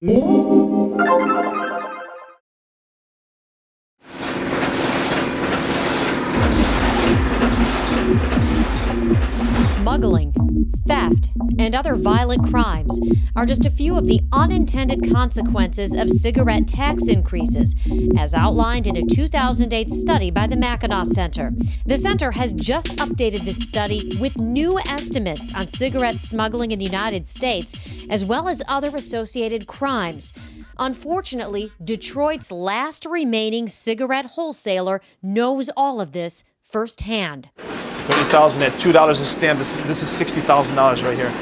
Smuggling, theft, and other violent crimes are just a few of the unintended consequences of cigarette tax increases, as outlined in a 2008 study by the Mackinac Center. The center has just updated this study with new estimates on cigarette smuggling in the United States, as well as other associated crimes. Unfortunately, Detroit's last remaining cigarette wholesaler knows all of this firsthand. 30,000 at $2 a stamp. This is $60,000 right here.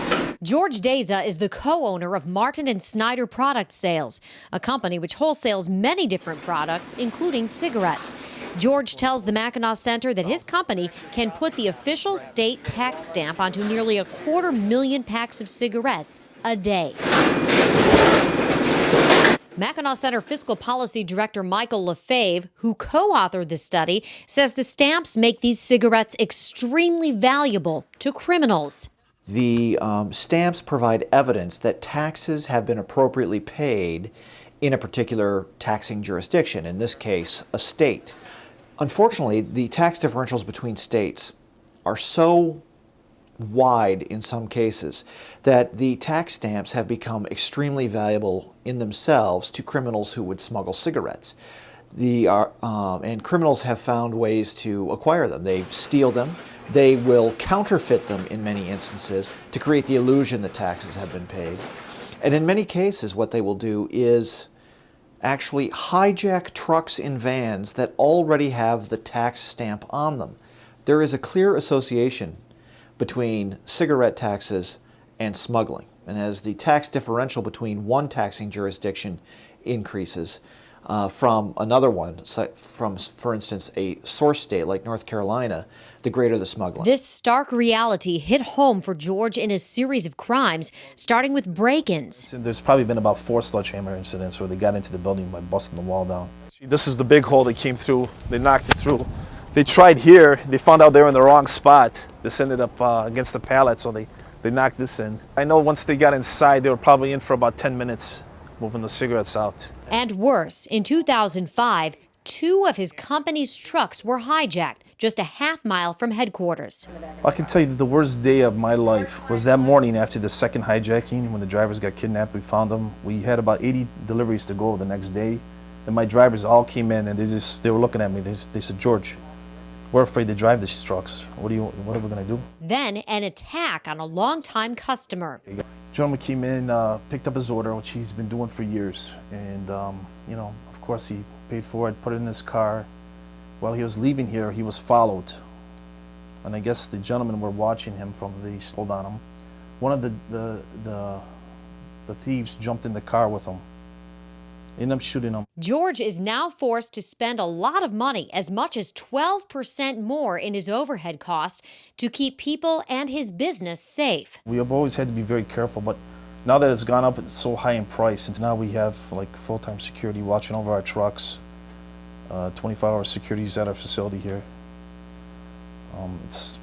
George Deza is the co-owner of Martin and Snyder Product Sales, a company which wholesales many different products, including cigarettes. George tells the Mackinac Center that his company can put the official state tax stamp onto nearly 250,000 packs of cigarettes a day. Mackinac Center Fiscal Policy Director Michael Lefebvre, who co-authored the study, says the stamps make these cigarettes extremely valuable to criminals. The stamps provide evidence that taxes have been appropriately paid in a particular taxing jurisdiction, in this case, a state. Unfortunately, the tax differentials between states are so wide in some cases that the tax stamps have become extremely valuable in themselves to criminals who would smuggle cigarettes. And criminals have found ways to acquire them. They steal them. They will counterfeit them in many instances to create the illusion that taxes have been paid. And in many cases, what they will do is actually hijack trucks and vans that already have the tax stamp on them. There is a clear association between cigarette taxes and smuggling. And as the tax differential between one taxing jurisdiction increases from another one, from, for instance, a source state like North Carolina, the greater the smuggling. This stark reality hit home for George in a series of crimes, starting with break-ins. There's probably been about 4 sledgehammer incidents where they got into the building by busting the wall down. This is the big hole that came through. They knocked it through. They tried here. They found out they were in the wrong spot. This ended up against the pallet, so they knocked this in. I know once they got inside, they were probably in for about 10 minutes moving the cigarettes out. And worse, in 2005, 2 of his company's trucks were hijacked just a half-mile from headquarters. I can tell you that the worst day of my life was that morning after the second hijacking when the drivers got kidnapped. We found them. We had about 80 deliveries to go the next day. And my drivers all came in and they were looking at me. They said, "George, we're afraid to drive these trucks. What are we going to do?" Then an attack on a longtime customer. A gentleman came in, picked up his order, which he's been doing for years. And, of course, he paid for it, put it in his car. While he was leaving here, he was followed. And I guess the gentlemen were watching him from the stalled on him. One of the thieves jumped in the car with him. Ended up shooting him. George is now forced to spend a lot of money, as much as 12% more in his overhead costs, to keep people and his business safe. We have always had to be very careful, but now that it's gone up, it's so high in price, and now we have like full-time security watching over our trucks, 24-hour securities at our facility here. It's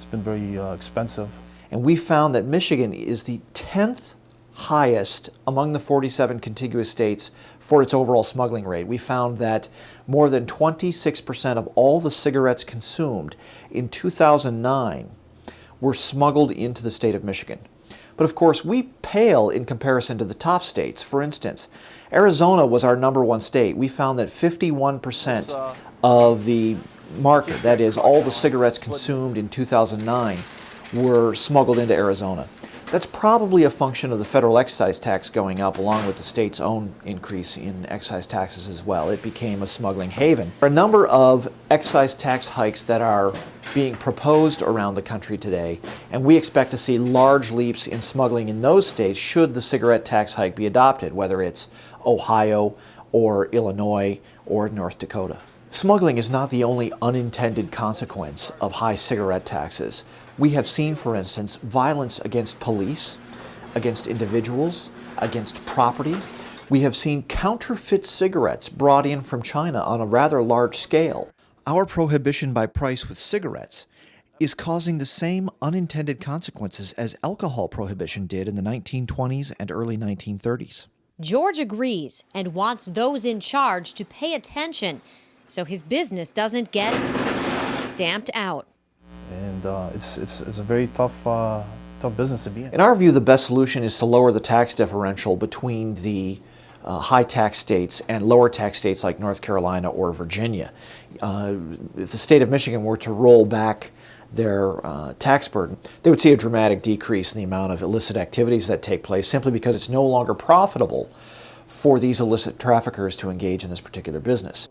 been very expensive. And we found that Michigan is the 10th highest among the 47 contiguous states for its overall smuggling rate. We found that more than 26% of all the cigarettes consumed in 2009 were smuggled into the state of Michigan. But of course, we pale in comparison to the top states. For instance, Arizona was our #1 state. We found that 51% of the market, that is, all the cigarettes consumed in 2009, were smuggled into Arizona. That's probably a function of the federal excise tax going up, along with the state's own increase in excise taxes as well. It became a smuggling haven. There are a number of excise tax hikes that are being proposed around the country today, and we expect to see large leaps in smuggling in those states should the cigarette tax hike be adopted, whether it's Ohio or Illinois or North Dakota. Smuggling is not the only unintended consequence of high cigarette taxes. We have seen, for instance, violence against police, against individuals, against property. We have seen counterfeit cigarettes brought in from China on a rather large scale. Our prohibition by price with cigarettes is causing the same unintended consequences as alcohol prohibition did in the 1920s and early 1930s. George agrees and wants those in charge to pay attention so his business doesn't get stamped out. And it's a very tough business to be in. In our view, the best solution is to lower the tax differential between the high tax states and lower tax states like North Carolina or Virginia. If the state of Michigan were to roll back their tax burden, they would see a dramatic decrease in the amount of illicit activities that take place simply because it's no longer profitable for these illicit traffickers to engage in this particular business.